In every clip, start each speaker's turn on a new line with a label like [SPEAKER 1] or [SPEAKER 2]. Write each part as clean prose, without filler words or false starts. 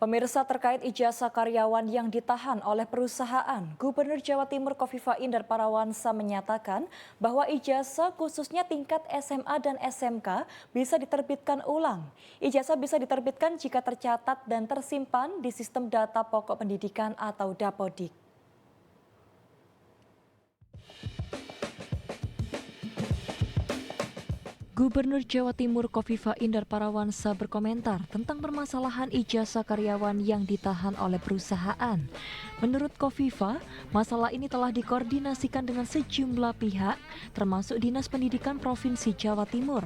[SPEAKER 1] Pemirsa, terkait ijazah karyawan yang ditahan oleh perusahaan, Gubernur Jawa Timur Kofifa Indar Parawansa menyatakan bahwa ijazah khususnya tingkat SMA dan SMK bisa diterbitkan ulang. Ijazah bisa diterbitkan jika tercatat dan tersimpan di sistem data pokok pendidikan atau Dapodik. Gubernur Jawa Timur Kofifa Indar Parawansa berkomentar tentang permasalahan ijazah karyawan yang ditahan oleh perusahaan. Menurut Kofifa, masalah ini telah dikoordinasikan dengan sejumlah pihak, termasuk Dinas Pendidikan Provinsi Jawa Timur.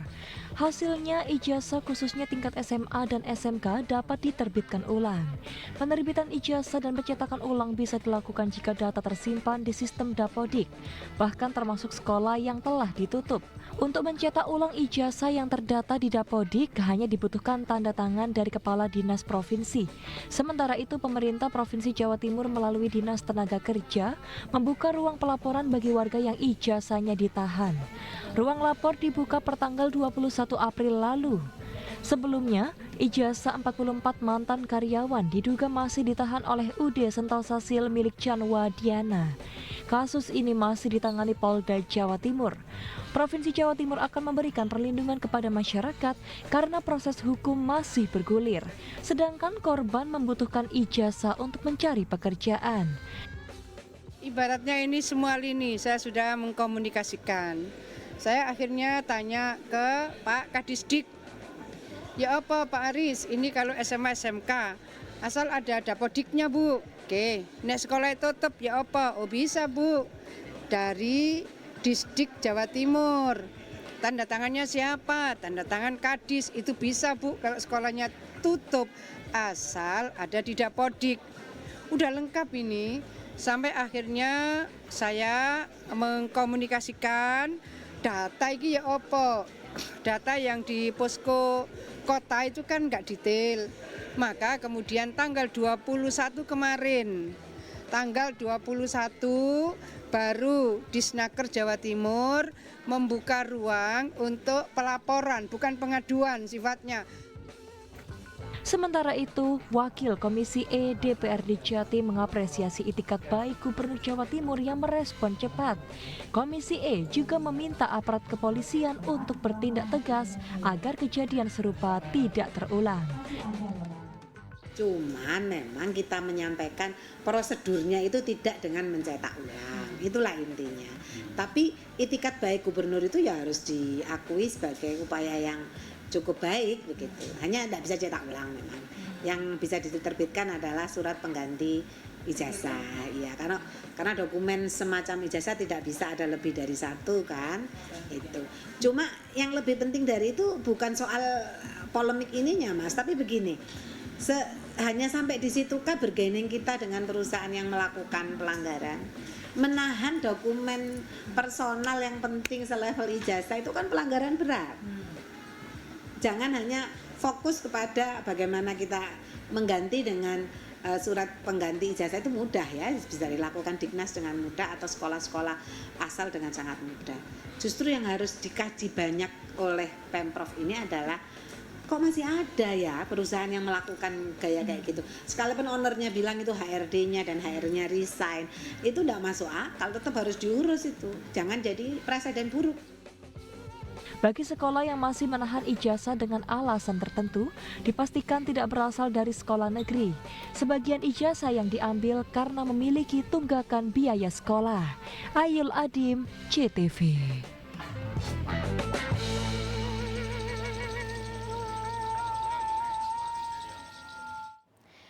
[SPEAKER 1] Hasilnya, ijazah khususnya tingkat SMA dan SMK dapat diterbitkan ulang. Penerbitan ijazah dan pencetakan ulang bisa dilakukan jika data tersimpan di sistem Dapodik, bahkan termasuk sekolah yang telah ditutup. Untuk mencetak ulang ijazah yang terdata di Dapodik hanya dibutuhkan tanda tangan dari Kepala Dinas Provinsi. Sementara itu, pemerintah Provinsi Jawa Timur melalui Dinas Tenaga Kerja membuka ruang pelaporan bagi warga yang ijazahnya ditahan. Ruang lapor dibuka pertanggal 21 April lalu. Sebelumnya, ijazah 44 mantan karyawan diduga masih ditahan oleh UD Sentosa Sil milik Chanwa Diana. Kasus ini masih ditangani Polda Jawa Timur. Provinsi Jawa Timur akan memberikan perlindungan kepada masyarakat karena proses hukum masih bergulir. Sedangkan korban membutuhkan ijazah untuk mencari pekerjaan.
[SPEAKER 2] Ibaratnya ini semua lini saya sudah mengkomunikasikan. Saya akhirnya tanya ke Pak Kadisdik. Ya apa Pak Aris, ini kalau SMA SMK, asal ada Dapodiknya Bu. Oke, nek sekolah tutup ya apa? Oh bisa Bu, dari Disdik Jawa Timur. Tanda tangannya siapa? Tanda tangan Kadis, itu bisa Bu kalau sekolahnya tutup. Asal ada di Dapodik. Udah lengkap ini, sampai akhirnya saya mengkomunikasikan data ini ya apa? Data yang di posko kota itu kan nggak detail. Maka kemudian tanggal 21 kemarin, tanggal 21 baru Disnaker Jawa Timur membuka ruang untuk pelaporan, bukan pengaduan sifatnya.
[SPEAKER 1] Sementara itu, Wakil Komisi E DPRD Jatim mengapresiasi itikat baik Gubernur Jawa Timur yang merespon cepat. Komisi E juga meminta aparat kepolisian untuk bertindak tegas agar kejadian serupa tidak terulang.
[SPEAKER 3] Cuman memang kita menyampaikan prosedurnya itu tidak dengan mencetak ulang, itulah intinya. Tapi itikat baik gubernur itu ya harus diakui sebagai upaya yang cukup baik begitu. Hanya tidak bisa cetak ulang memang. Yang bisa diterbitkan adalah surat pengganti ijazah, ya karena dokumen semacam ijazah tidak bisa ada lebih dari satu kan, itu. Cuma yang lebih penting dari itu bukan soal polemik ininya Mas, tapi begini. Hanya sampai di situkah bergening kita dengan perusahaan yang melakukan pelanggaran? Menahan dokumen personal yang penting selevel ijazah itu kan pelanggaran berat. Jangan hanya fokus kepada bagaimana kita mengganti dengan surat pengganti ijazah, itu mudah ya, bisa dilakukan Dignas dengan mudah atau sekolah-sekolah asal dengan sangat mudah. Justru yang harus dikaji banyak oleh Pemprov ini adalah kok masih ada ya perusahaan yang melakukan gaya kayak gitu. Sekalipun ownernya bilang itu HRD-nya dan HR-nya resign, itu tidak masuk akal, tetap harus diurus itu. Jangan jadi presiden buruk.
[SPEAKER 1] Bagi sekolah yang masih menahan ijazah dengan alasan tertentu, dipastikan tidak berasal dari sekolah negeri. Sebagian ijazah yang diambil karena memiliki tunggakan biaya sekolah. Ayul Adim, CTV.